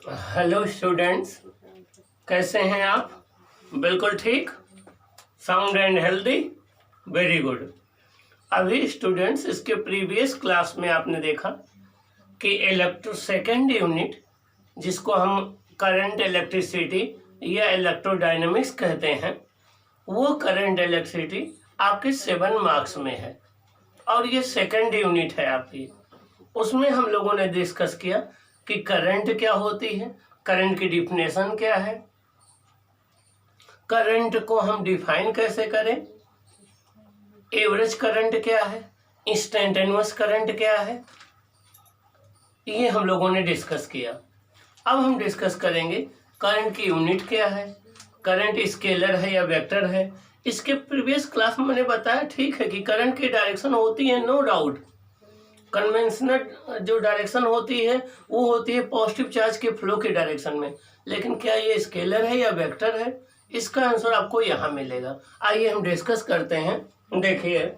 Hello students, कैसे हैं आप? बिल्कुल ठीक, sound and healthy, very good. अभी स्टूडेंट्स इसके प्रीवियस क्लास में आपने देखा कि सेकेंड यूनिट जिसको हम करंट इलेक्ट्रिसिटी या इलेक्ट्रोडायनेमिक्स कहते हैं, वो करंट इलेक्ट्रिसिटी आपके 7 मार्क्स में है और ये सेकेंड यूनिट है आपकी। उसमें हम लोगों ने डिस्कस किया कि करंट क्या होती है, करंट की डिफिनेशन क्या है, करंट को हम डिफाइन कैसे करें, एवरेज करंट क्या है, इंस्टेंटेनियस करंट क्या है, ये हम लोगों ने डिस्कस किया। अब हम डिस्कस करेंगे करंट की यूनिट क्या है, करंट स्केलर है या वेक्टर है। इसके प्रीवियस क्लास में मैंने बताया, ठीक है, कि करंट की डायरेक्शन होती है, नो डाउट, कन्वेंशनल जो डायरेक्शन होती है वो होती है पॉजिटिव चार्ज के फ्लो की डायरेक्शन में। लेकिन क्या ये स्केलर है या वेक्टर है, इसका आंसर आपको यहाँ मिलेगा। आइए हम डिस्कस करते हैं। देखिए,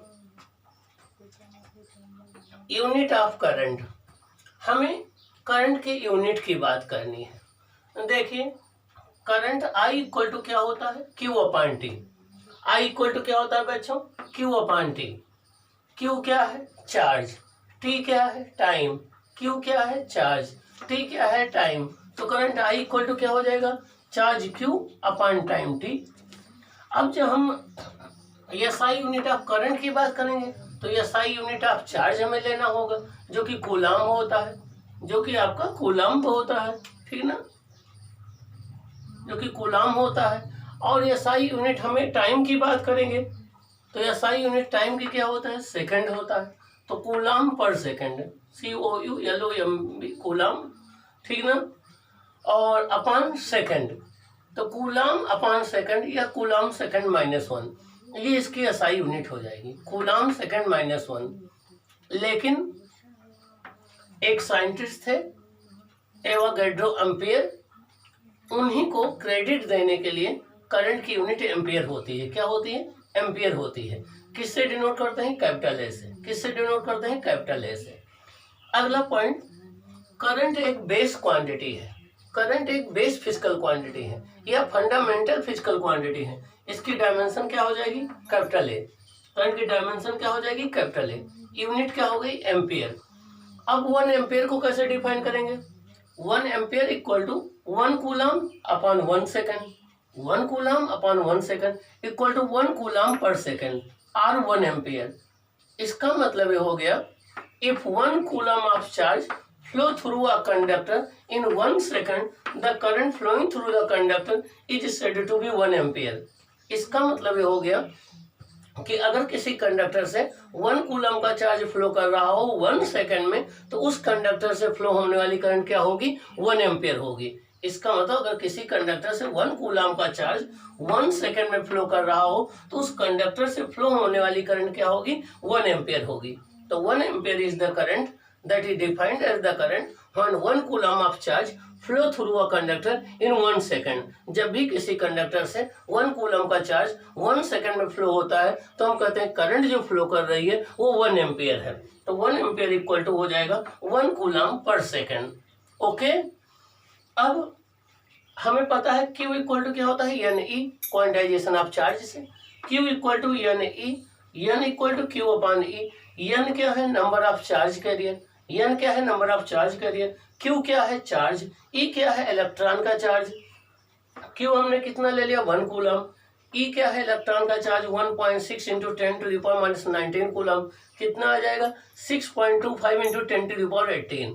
यूनिट ऑफ करंट, हमें करंट के यूनिट की बात करनी है। देखिए, करंट I इक्वल टू क्या होता है, Q upon T। I equal to क्या होता है बच्चों, Q अपॉन T। Q क्या है, चार्ज, T क्या है, टाइम, Q क्या है, चार्ज, T क्या है, टाइम। तो करंट I इक्वल टू क्या हो जाएगा, charge Q upon time T। अब जब हम SI यूनिट ऑफ करंट की बात करेंगे तो SI यूनिट ऑफ चार्ज हमें लेना होगा, जो कि कूलम्ब होता है, जो कि आपका कूलम्ब होता है, ठीक ना, जो कि कूलम्ब होता है। और SI यूनिट हमें टाइम की बात करेंगे तो SI यूनिट टाइम की क्या होता है, सेकंड होता है। तो coulomb per second, COULOMB, coulomb, ठीक ना, और अपॉन सेकंड, तो कूलम्ब अपॉन सेकंड या कूलम्ब सेकंड -1, ये इसकी SI यूनिट हो जाएगी, कूलम्ब सेकंड -1। लेकिन एक साइंटिस्ट थे एवोगाड्रो एम्पियर, उन्हीं को क्रेडिट देने के लिए करंट की यूनिट एम्पियर होती है। क्या होती है, एम्पियर होती है। किससे डिनोट करते हैं, कैपिटल ए से। किससे डिनोट करते हैं, कैपिटल ए से। अगला पॉइंट, करंट एक बेस क्वांटिटी है, करंट एक बेस फिजिकल क्वांटिटी है या फंडामेंटल फिजिकल क्वांटिटी है। इसकी डायमेंशन क्या हो जाएगी, कैपिटल ए। करंट की डायमेंशन क्या हो जाएगी, कैपिटल ए। यूनिट क्या हो गई, एम्पियर। अब 1 एम्पियर को कैसे डिफाइन करेंगे, 1 ampere equal to 1 coulomb upon 1 second, 1 coulomb upon 1 second equal to 1 coulomb per second और 1 एम्पियर। इसका मतलब ये हो गया, if 1 coulomb of charge flow through a conductor in 1 second, the current flowing through the conductor is said to be 1 ampere. इसका मतलब ये हो गया कि अगर किसी कंडक्टर से 1 कूलम्ब का चार्ज फ्लो कर रहा हो 1 सेकंड में, तो उस कंडक्टर से फ्लो होने वाली करंट क्या होगी, 1 एम्पियर होगी। इसका मतलब अगर किसी कंडक्टर से 1 कूलम्ब का चार्ज 1 सेकंड में फ्लो कर रहा हो तो उस कंडक्टर से फ्लो होने वाली करंट क्या होगी, 1 एम्पियर होगी। तो 1 ampere is the current that is defined as the current when 1 coulomb of charge flow through a conductor in 1 second। जब भी किसी कंडक्टर से 1 कूलम्ब का चार्ज 1 सेकंड में फ्लो होता है तो हम कहते हैं करंट जो फ्लो कर रही है वो 1 एम्पियर है। तो 1 एम्पियर इक्वल टू हो जाएगा 1 कूलम्ब पर सेकंड। ओके, अब हमें पता है Q इक्वल टू क्या होता है, NE, क्वांटाइजेशन ऑफ चार्ज से। Q equal to NE, N equal to Q upon E। N क्या है, number of charge carrier, N क्या है, number of charge carrier, Q क्या है, चार्ज, E क्या है, इलेक्ट्रॉन का चार्ज। Q हमने कितना ले लिया, 1 कूलम्ब। E क्या है, इलेक्ट्रॉन का चार्ज 1.6 इंटू 10⁻⁻19 कूलम्ब। कितना आ जाएगा, 6.25 इंटू 10⁻18,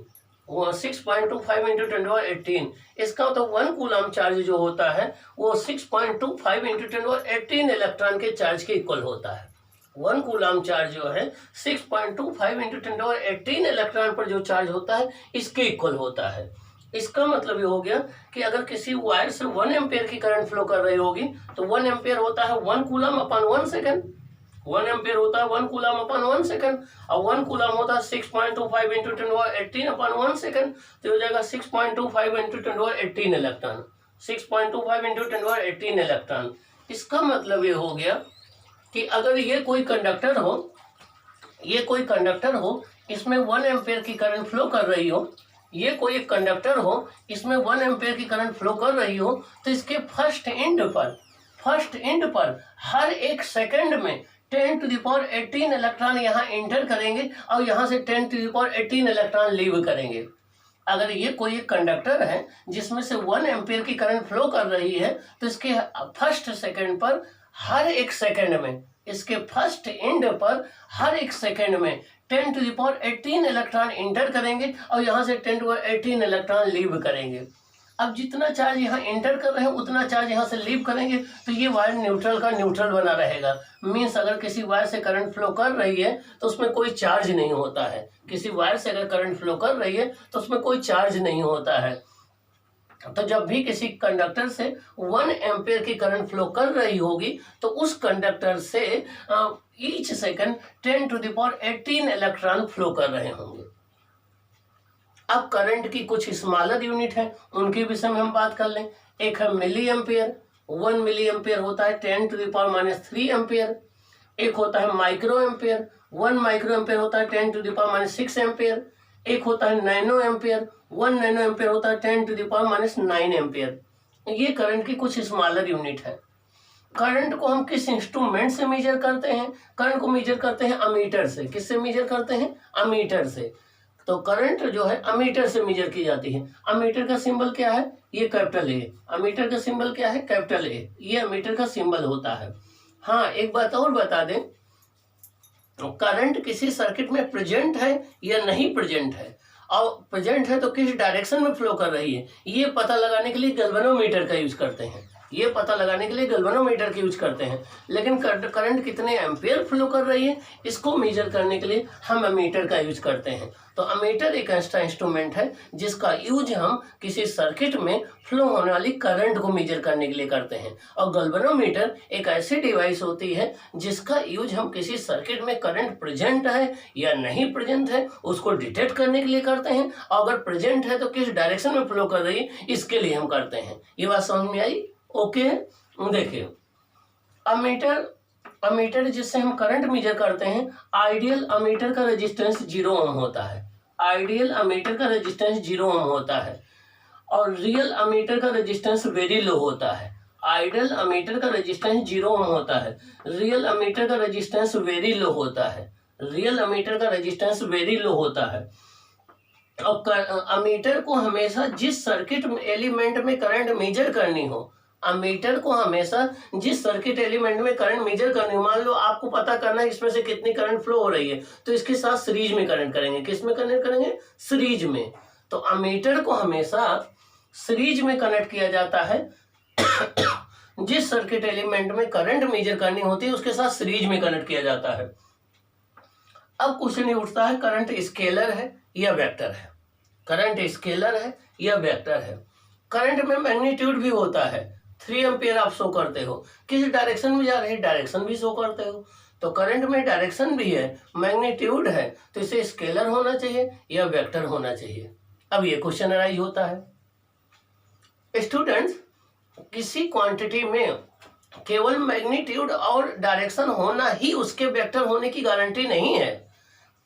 6.25 इंटू 10⁻18। इसका तो 1 कूलम्ब चार्ज जो होता है वो 6.25 इंटू 10⁻18 इलेक्ट्रॉन के चार्ज के इक्वल होता है। 1 कूलम्ब चार्ज जो है 6.25 इंटू 10⁻18 इलेक्ट्रॉन पर जो चार्ज होता है इसके इक्वल होता है। इसका मतलब ये हो गया कि अगर किसी वायर से 1 एम्पियर की करंट फ्लो कर रही होगी तो 1 एम्पियर होता है 1 कूलम्ब अपॉन 1 सेकंड, 1 एम्पियर होता है 1 कूलम्ब अपॉन 1 सेकंड, और 1 कूलम्ब होता है 6.25 इंटू 10⁻18 अपॉन 1 सेकंड, तो हो जाएगा 6.25 इंटू 10⁻18 इलेक्ट्रॉन, 6.25 इंटू 10⁻18 इलेक्ट्रॉन। इसका मतलब ये हो गया कि अगर ये कोई कंडक्टर हो, इसमें 1 एम्पियर की करंट फ्लो कर रही हो, ये कोई एक कंडक्टर हो, इसमें 1 एम्पेयर की करंट फ्लो कर रही हो, तो इसके फर्स्ट एंड पर हर एक सेकंड में 10⁻18 इलेक्ट्रॉन यहाँ एंटर करेंगे और यहाँ से 10⁻18 इलेक्ट्रॉन लीव करेंगे। अगर ये कोई एक कंडक्टर है जिसमें से 1 एम्पेयर की करंट फ्लो कर रही है, तो इसके फर्स्ट सेकंड पर हर एक सेकंड में, इसके फर्स्ट एंड पर हर एक सेकंड में 10⁻18 इलेक्ट्रॉन एंटर करेंगे और यहाँ से 10⁻18 इलेक्ट्रॉन लीव करेंगे। अब जितना चार्ज यहाँ एंटर कर रहे हैं उतना चार्ज यहाँ से लीव करेंगे, तो ये वायर न्यूट्रल का न्यूट्रल बना रहेगा। मीन्स अगर किसी वायर से करंट फ्लो कर रही है तो उसमें कोई चार्ज नहीं होता है। किसी वायर से अगर करंट फ्लो कर रही है तो उसमें कोई चार्ज नहीं होता है। तो जब भी किसी कंडक्टर से 1 एम्पेयर की करंट फ्लो कर रही होगी तो उस कंडक्टर से ईच सेकंड 10⁻18 इलेक्ट्रॉन फ्लो कर रहे होंगे। अब करंट की कुछ स्मॉलर यूनिट है, उनके विषय में हम बात कर लें। एक है मिली एम्पेयर, 1 मिली एम्पेयर होता है 10⁻³ एम्पेयर। एक होता है माइक्रो एम्पेयर, 1 माइक्रो एम्पेयर होता है 10⁻6 एम्पेयर। एक होता है नैनो एम्पेयर, 1 नैनो एम्पेयर होता है 10⁻9 एम्पेयर। ये करंट की कुछ स्मॉलर यूनिट है। करंट को हम किस इंस्ट्रूमेंट से मेजर करते हैं? करंट को मेजर करते हैं अमीटर से। किससे मेजर करते हैं? अमीटर से। तो करंट जो है अमीटर से मेजर की जाती है। अमीटर का सिंबल क्या है? ये कैपिटल ए। अमीटर का सिंबल क्या है? Capital A. ये अमीटर का सिंबल होता है। हाँ, एक बात और बता दें, करंट किसी सर्किट में प्रेजेंट है या नहीं प्रेजेंट है, और प्रेजेंट है तो किस डायरेक्शन में फ्लो कर रही है, ये पता लगाने के लिए गैल्वेनोमीटर का यूज करते हैं। ये पता लगाने के लिए गैल्वेनोमीटर का यूज करते हैं। लेकिन करंट कितने एम्पेयर फ्लो कर रही है, इसको मेजर करने के लिए हम अमीटर का यूज करते हैं। तो अमीटर एक ऐसा इंस्ट्रूमेंट है जिसका यूज हम किसी सर्किट में फ्लो होने वाली करंट को मेजर करने के लिए करते हैं। और गैल्वेनोमीटर एक ऐसी डिवाइस होती है जिसका यूज हम किसी सर्किट में करंट प्रेजेंट है या नहीं प्रेजेंट है उसको डिटेक्ट करने के लिए करते हैं, और अगर प्रेजेंट है तो किस डायरेक्शन में फ्लो कर रही है इसके लिए हम करते हैं। ये बात समझ में आई? ओके। देखिए, अमीटर जिससे हम करंट मेजर करते हैं, आइडियल अमीटर का रेजिस्टेंस 0 ओम होता है। आइडियल अमीटर का रेजिस्टेंस 0 ओम होता है, और रियल अमीटर का रेजिस्टेंस वेरी लो होता है। आइडियल अमीटर का रेजिस्टेंस 0 ओम होता है, रियल अमीटर का रेजिस्टेंस वेरी लो होता है। रियल अमीटर का रेजिस्टेंस वेरी लो होता है। और अमीटर को हमेशा जिस सर्किट एलिमेंट में करंट मेजर करनी हो, अमीटर को हमेशा जिस सर्किट एलिमेंट में करंट मेजर करनी हो, मान लो आपको पता करना है इसमें से कितनी करंट फ्लो हो रही है, तो इसके साथ सीरीज में करंट करेंगे। किस में कनेक्ट करेंगे? सीरीज में। तो अमीटर को हमेशा सीरीज में कनेक्ट किया जाता है। जिस सर्किट एलिमेंट में करंट मेजर करनी होती है उसके साथ सीरीज में कनेक्ट किया जाता है। अब क्वेश्चन ये उठता है, करंट स्केलर है या वेक्टर है? करंट स्केलर है या वेक्टर है? करंट में मैग्नीट्यूड भी होता है। 3 एम्पियर आप शो करते हो, किस डायरेक्शन में जा रहे हैं डायरेक्शन भी शो करते हो। तो करंट में डायरेक्शन भी है, मैग्नीट्यूड है, तो इसे स्केलर होना चाहिए या वेक्टर होना चाहिए। अब ये क्वेश्चन अराइज होता है। स्टूडेंट्स, किसी क्वांटिटी में केवल मैग्नीट्यूड और डायरेक्शन होना ही उसके वेक्टर होने की गारंटी नहीं है।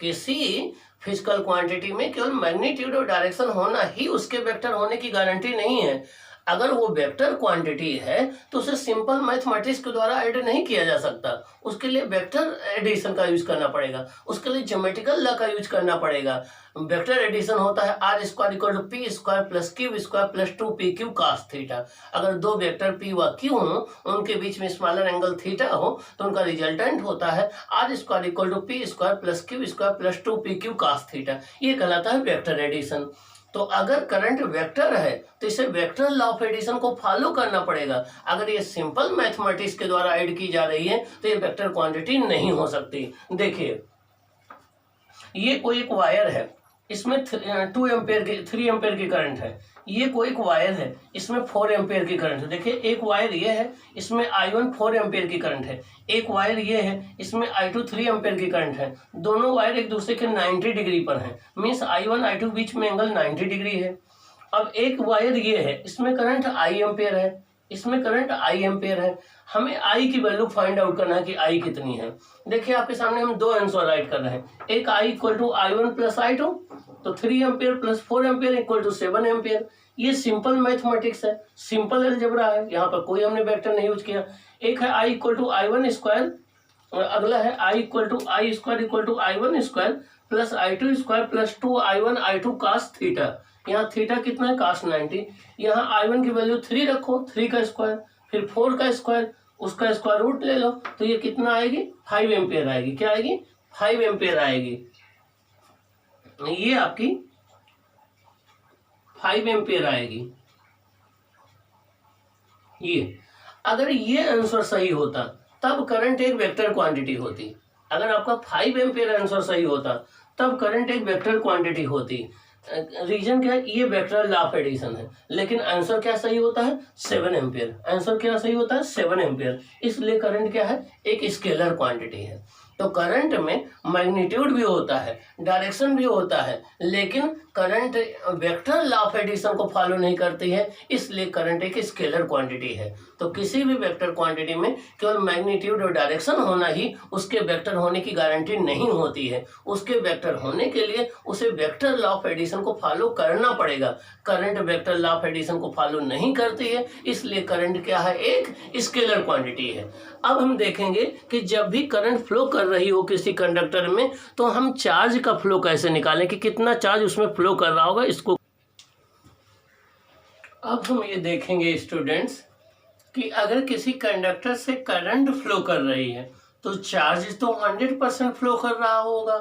किसी फिजिकल क्वांटिटी में केवल मैग्नीट्यूड और डायरेक्शन होना ही उसके वेक्टर होने की गारंटी नहीं है। अगर वो वेक्टर क्वांटिटी है तो उसे सिंपल मैथमेटिक्स के द्वारा ऐड नहीं किया जा सकता। उसके लिए वेक्टर एडिशन का यूज करना पड़ेगा, उसके लिए ज्योमेट्रिकल लॉ का यूज करना पड़ेगा। वेक्टर एडिशन होता है r² = p² + q² + 2pq cos theta. अगर दो वेक्टर p व q हो, उनके बीच में स्मॉलर एंगल थीटा हो, तो उनका रिजल्टेंट होता है r² = p² + q² + 2pq cos theta. ये कहलाता है वेक्टर एडिशन। तो अगर करंट वेक्टर है तो इसे वेक्टर लॉ ऑफ एडिशन को फॉलो करना पड़ेगा। अगर ये सिंपल मैथमेटिक्स के द्वारा ऐड की जा रही है तो ये वेक्टर क्वांटिटी नहीं हो सकती। देखिए, ये कोई एक वायर है, इसमें 3 एम्पेयर की करंट है। ये कोई एक वायर है, इसमें 4 एम्पेयर की करंट है। देखिए, एक वायर ये है, इसमें I1 4 एम्पेयर की करंट है। एक वायर ये है, इसमें I2 3 एम्पेयर की करंट है। दोनों वायर एक दूसरे के 90 डिग्री पर हैं, मीन्स I1 I2 बीच में एंगल 90 डिग्री है। अब एक वायर ये है, इसमें करंट I एम्पेयर है, इसमें करंट I एम्पेयर है। हमें I की वैल्यू फाइंड आउट करना है कि I कितनी है। देखिए, आपके सामने हम दो आंसर राइट कर रहे हैं। एक I = I1 + I2, तो 3 ampere plus 4 ampere equal to 7 ampere. ये सिंपल मैथमेटिक्स है, सिंपल अलजेब्रा है, यहाँ पर कोई हमने वेक्टर नहीं यूज किया। एक है I equal to I1 square और अगला है I equal to I square equal to I1 square plus I2 square plus 2I1 I2 cos theta. यहाँ थीटा कितना है कास 90। यहाँ I1 की वैल्यू 3 रखो, 3 का स्क्वायर फिर 4 का स्क्वायर, उसका स्क्वायर रूट ले लो, तो ये कितना आएगी 5 एम्पियर आएगी। क्या आएगी 5 एम्पियर आएगी। ये आपकी 5 एम्पियर आएगी। ये अगर ये आंसर सही होता तब करंट एक वेक्टर क्वांटिटी होती। अगर आपका 5 एम्पियर आंसर सही होता तब करंट एक वेक्टर क्वांटिटी होती। रीजन क्या है, ये वेक्टर लॉ ऑफ एडिशन है, लेकिन आंसर क्या सही होता है 7 एम्पियर। आंसर क्या सही होता है 7 एम्पियर। इसलिए करंट क्या है एक स्केलर क्वांटिटी है। तो करंट में मैग्नीट्यूड भी होता है, डायरेक्शन भी होता है, लेकिन current vector law of addition को फॉलो नहीं करती है, इसलिए करंट एक स्केलर क्वांटिटी है। तो किसी भी वेक्टर क्वांटिटी में केवल मैग्नीट्यूड और डायरेक्शन होना ही उसके वेक्टर होने की गारंटी नहीं होती है। उसके वेक्टर होने के लिए उसे वेक्टर लॉ ऑफ एडिशन को फॉलो करना पड़ेगा। Current vector law of addition को फॉलो नहीं करती है, इसलिए करंट क्या है एक स्केलर क्वांटिटी है। अब हम देखेंगे कि जब भी करंट फ्लो कर रही हो किसी कंडक्टर में तो हम चार्ज का फ्लो कैसे निकालें कि कितना चार्ज उसमें फ्लो कर रहा होगा इसको। अब हम ये देखेंगे स्टूडेंट्स कि अगर किसी कंडक्टर से करंट फ्लो कर रही है तो चार्ज तो 100% फ्लो कर रहा होगा।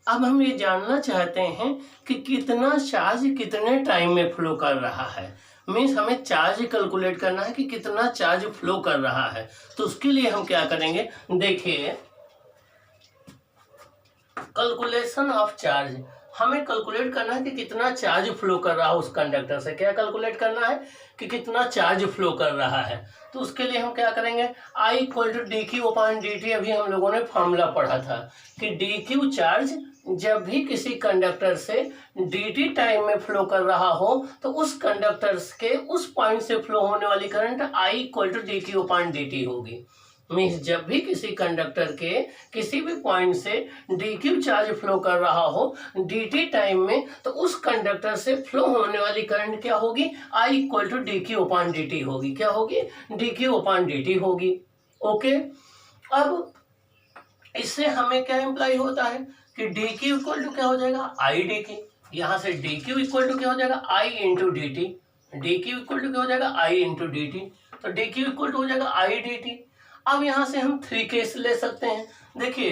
अब हम ये जानना चाहते हैं कि कितना चार्ज कितने टाइम में फ्लो कर रहा है। मीन्स हमें चार्ज कैलकुलेट करना है कि कितना चार्ज फ्लो कर रहा है। तो उसके लिए हम क्या करेंगे, देखिए कैलकुलेशन ऑफ चार्ज। हमें कैलकुलेट करना है कि कितना चार्ज फ्लो कर रहा है उस कंडक्टर से। क्या कैलकुलेट करना है कि कितना चार्ज फ्लो कर रहा है। तो उसके लिए हम क्या करेंगे, I equal to D Q upon D T. अभी हम लोगों ने फॉर्मूला पढ़ा था कि डी क्यू चार्ज जब भी किसी कंडक्टर से dt टाइम में फ्लो कर रहा हो तो उस कंडक्टर के उस पॉइंट से फ्लो होने वाली current I equal to D Q upon D T होगी। मीन्स जब भी किसी कंडक्टर के किसी भी पॉइंट से dq चार्ज फ्लो कर रहा हो dt टाइम में, तो उस कंडक्टर से फ्लो होने वाली करंट क्या होगी I equal to D Q upon D T होगी। क्या होगी D Q upon D T होगी। ओके, अब इससे हमें क्या इम्प्लाई होता है कि डी क्यू इक्वल टू क्या हो जाएगा आई डी की। यहाँ से डी क्यू इक्वल टू क्या हो जाएगा I into d T. D Q equal to क्या हो जाएगा आई इंटू डी टी। तो डी क्यू इक्वल टू हो जाएगा आई डी टी। अब यहाँ से हम 3 केस ले सकते हैं। देखिए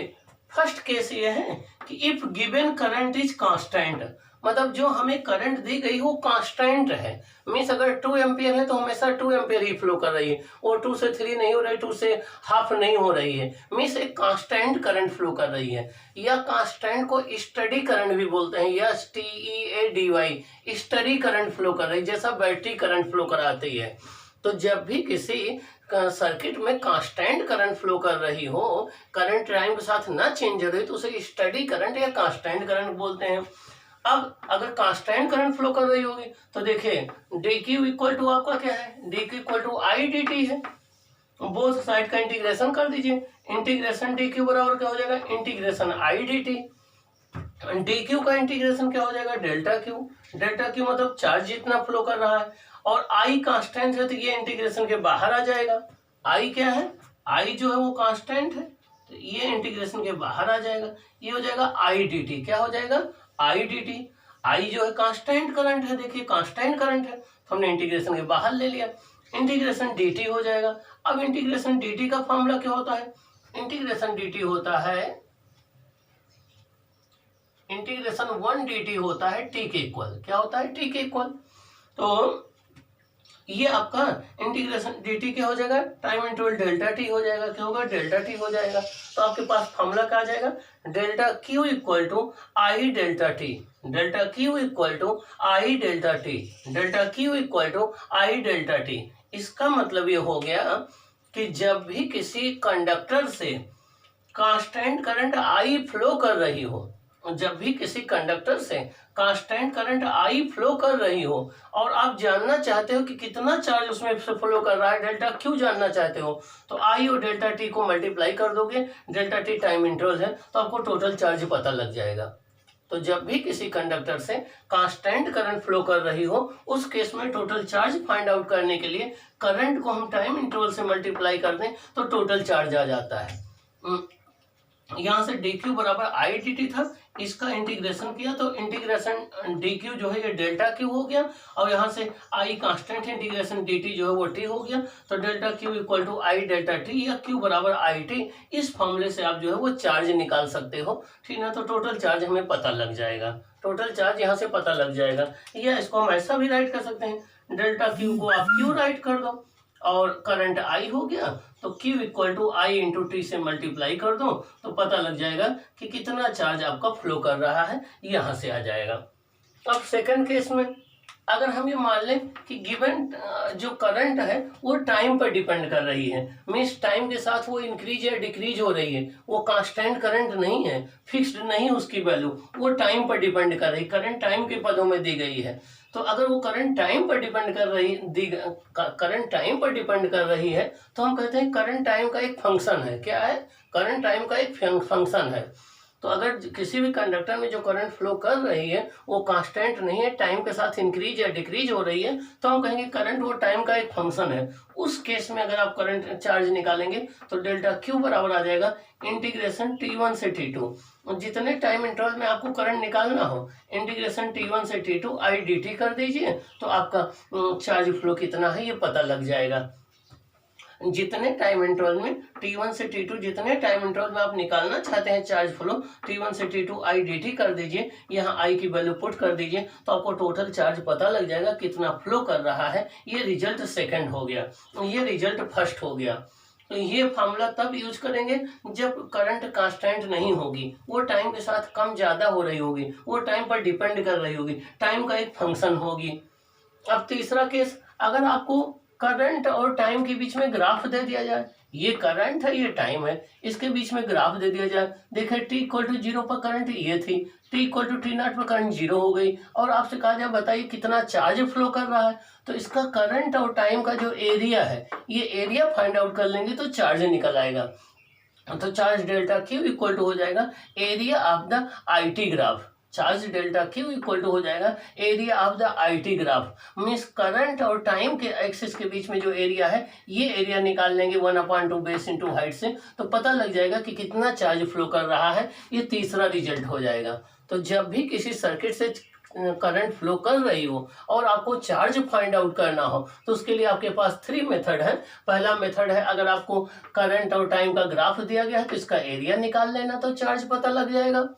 फर्स्ट केस ये है कि if given current is constant, मतलब जो हमें करंट दी गई वो कांस्टेंट है। मीन्स अगर 2 एम्पियर है तो हमेशा 2 एम्पियर ही फ्लो कर रही है, वो 2 से 3 नहीं हो रही, 2 से हाफ नहीं हो रही है। मीन्स एक कांस्टेंट करंट फ्लो कर रही है। या कांस्टेंट को स्टडी करंट भी बोलते हैं, या STEADY, स्टडी करंट फ्लो कर रही है, जैसा बैटरी करंट फ्लो कराती है। तो जब भी किसी सर्किट में कांस्टेंट करंट फ्लो कर रही हो, करंट टाइम के साथ ना चेंज हो रही, तो उसे स्टडी करंट या कांस्टेंट करंट बोलते हैं। अब अगर कांस्टेंट करंट फ्लो कर रही होगी तो देखिए डी क्यू इक्वल टू आपका क्या है, D Q equal to I D T है। बोथ साइड का इंटीग्रेशन कर दीजिए। इंटीग्रेशन डी क्यू बराबर क्या हो जाएगा integration I D T. D Q का इंटीग्रेशन क्या हो जाएगा डेल्टा क्यू। डेल्टा क्यू मतलब चार्ज जितना फ्लो कर रहा है, और आई कांस्टेंट है तो ये इंटीग्रेशन के बाहर आ जाएगा। आई क्या है, आई जो है वो कांस्टेंट है तो ये इंटीग्रेशन के बाहर आ जाएगा। ये हो जाएगा आई डी टी। क्या हो जाएगा आई डी टी। आई जो है कांस्टेंट करंट है, देखिए कांस्टेंट करंट है तो हमने इंटीग्रेशन के बाहर ले लिया, इंटीग्रेशन डी टी हो जाएगा। अब इंटीग्रेशन डी टी का फॉर्मूला क्या होता है, इंटीग्रेशन डी टी होता है, इंटीग्रेशन 1 डी टी होता है टी के इक्वल। क्या होता है टी के इक्वल। तो ये आपका इंटीग्रेशन डी टी क्या हो जाएगा टाइम इंटरवल डेल्टा टी हो जाएगा। क्या होगा डेल्टा टी हो जाएगा। तो आपके पास फॉर्मूला क्या आ जाएगा delta Q equal to I delta T. Delta Q equal to I delta T. Delta Q equal to I delta T. इसका मतलब ये हो गया कि जब भी किसी कंडक्टर से कांस्टेंट करंट आई फ्लो कर रही हो, जब भी किसी कंडक्टर से कांस्टेंट करंट आई फ्लो कर रही हो और आप जानना चाहते हो कि कितना चार्ज उसमें फ्लो कर रहा है, डेल्टा क्यू जानना चाहते हो, तो आई और डेल्टा टी को मल्टीप्लाई कर दोगे। डेल्टा टी टाइम इंटरवल है तो आपको टोटल चार्ज पता लग जाएगा। तो जब भी किसी कंडक्टर से कांस्टेंट करंट फ्लो कर रही हो, उस केस में टोटल चार्ज फाइंड आउट करने के लिए करंट को हम टाइम इंटरवल से मल्टीप्लाई कर दें तो टोटल चार्ज आ जाता है। यहाँ से डी क्यू बराबर आई डी टी था, इसका इंटीग्रेशन किया तो इंटीग्रेशन डी क्यू जो है ये डेल्टा क्यू हो गया, और यहाँ से आई कांस्टेंट है, इंटीग्रेशन डी टी जो है वो टी हो गया, तो delta Q equal to I delta T या क्यू बराबर आई टी। इस फॉर्मूले से आप जो है वो चार्ज निकाल सकते हो, ठीक है। तो टोटल चार्ज हमें पता लग जाएगा, टोटल चार्ज यहाँ से पता लग जाएगा। या इसको हम ऐसा भी राइट कर सकते हैं, डेल्टा क्यू को आप क्यू राइट कर दो और करंट आई हो गया तो Q equal to I into T से मल्टीप्लाई कर दो तो पता लग जाएगा कि कितना चार्ज आपका फ्लो कर रहा है, यहाँ से आ जाएगा। अब सेकंड केस में अगर हम ये मान लें कि गिवन जो करंट है वो टाइम पर डिपेंड कर रही है, मीन्स टाइम के साथ वो इंक्रीज या डिक्रीज हो रही है, वो कांस्टेंट करंट नहीं है, फिक्स्ड नहीं उसकी वैल्यू, वो टाइम पर डिपेंड कर रही, करंट टाइम के पदों में दी गई है। तो अगर वो करंट टाइम पर डिपेंड कर रही है तो हम कहते हैं करंट टाइम का एक फंक्शन है। क्या है? करंट टाइम का एक फंक्शन है। तो अगर किसी भी कंडक्टर में जो करंट फ्लो कर रही है वो कांस्टेंट नहीं है, टाइम के साथ इंक्रीज या डिक्रीज हो रही है, तो हम कहेंगे करंट वो टाइम का एक फंक्शन है। उस केस में अगर आप करंट चार्ज निकालेंगे तो डेल्टा क्यू बराबर आ जाएगा इंटीग्रेशन T1 से T2। जितने टाइम इंटरवल में आपको करंट निकालना हो, इंटीग्रेशन T1 से T2 आई डी टी कर दीजिए तो आपका चार्ज फ्लो कितना है ये पता लग जाएगा। जितने टाइम इंटरवल में T1 से T2 जितने टाइम इंटरवल में आप निकालना चाहते हैं चार्ज फ्लो, T1 से T2 आई डी टी कर दीजिए, यहाँ आई की वैल्यू पुट कर दीजिए तो आपको टोटल चार्ज पता लग जाएगा कितना फ्लो कर रहा है। ये रिजल्ट सेकंड हो गया, ये रिजल्ट फर्स्ट हो गया। तो ये फार्मूला तब यूज करेंगे जब करंट कांस्टेंट नहीं होगी, वो टाइम के साथ कम ज़्यादा हो रही होगी, वो टाइम पर डिपेंड कर रही होगी, टाइम का एक फंक्शन होगी। अब तीसरा केस, अगर आपको करंट और टाइम के बीच में ग्राफ दे दिया जाए, ये करंट है ये टाइम है, इसके बीच में ग्राफ दे दिया जाए, देखें t इक्वल टू 0 पर करंट ये थी, t equal to t not पर करंट 0 हो गई, और आपसे कहा जाए बताइए कितना चार्ज फ्लो कर रहा है, तो इसका करंट और टाइम का जो एरिया है ये एरिया फाइंड आउट कर लेंगे तो चार्ज निकल आएगा। तो charge delta Q equal to हो जाएगा area of the I T graph, charge delta Q equal to हो जाएगा area of the I T graph, means current और टाइम के एक्सिस के बीच में जो एरिया है ये एरिया निकाल लेंगे 1/2 बेस इंटू हाइट से तो पता लग जाएगा कि कितना चार्ज फ्लो कर रहा है। ये तीसरा रिजल्ट हो जाएगा। तो जब भी किसी सर्किट से करंट फ्लो कर रही हो और आपको चार्ज फाइंड आउट करना हो तो उसके लिए आपके पास 3 मेथड है। पहला मेथड है, अगर आपको करंट और टाइम का ग्राफ दिया गया है तो इसका एरिया निकाल लेना तो चार्ज पता लग जाएगा।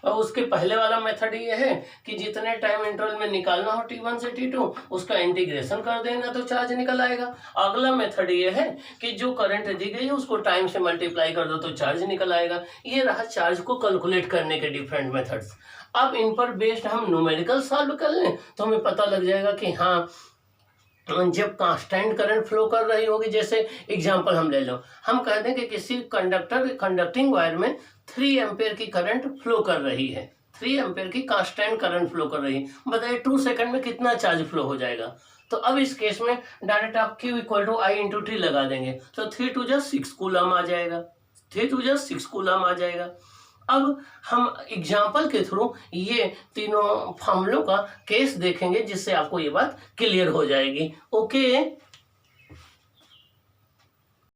और उसके पहले वाला मेथड ये है कि जितने टाइम इंटरवल में निकालना हो T1 से T2 उसका इंटीग्रेशन कर देना तो चार्ज निकल आएगा। अगला मेथड ये है कि जो करंट दी गई है उसको टाइम से मल्टीप्लाई कर दो तो चार्ज निकल आएगा। ये रहा चार्ज को कैलकुलेट करने के डिफरेंट मेथड्स। अब इन पर बेस्ड हम न्यूमेरिकल सॉल्व कर लें तो हमें पता लग जाएगा कि हाँ जब कांस्टेंट करंट फ्लो कर रही होगी, जैसे एग्जांपल हम ले लो, हम कह दें कि किसी कंडक्टिंग वायर में 3 एम्पेयर की करंट फ्लो कर रही है, 3 एम्पेयर की कांस्टेंट करंट फ्लो कर रही है, बताइए 2 सेकंड में कितना चार्ज फ्लो हो जाएगा। तो अब इस केस में डायरेक्ट आप Q equal to I into T लगा देंगे तो 3 2 6 कूलम आ जाएगा, 3 2 6 कूलम आ जाएगा। अब हम एग्जाम्पल के थ्रू ये तीनों फार्मूलों का केस देखेंगे जिससे आपको ये बात क्लियर हो जाएगी। ओके।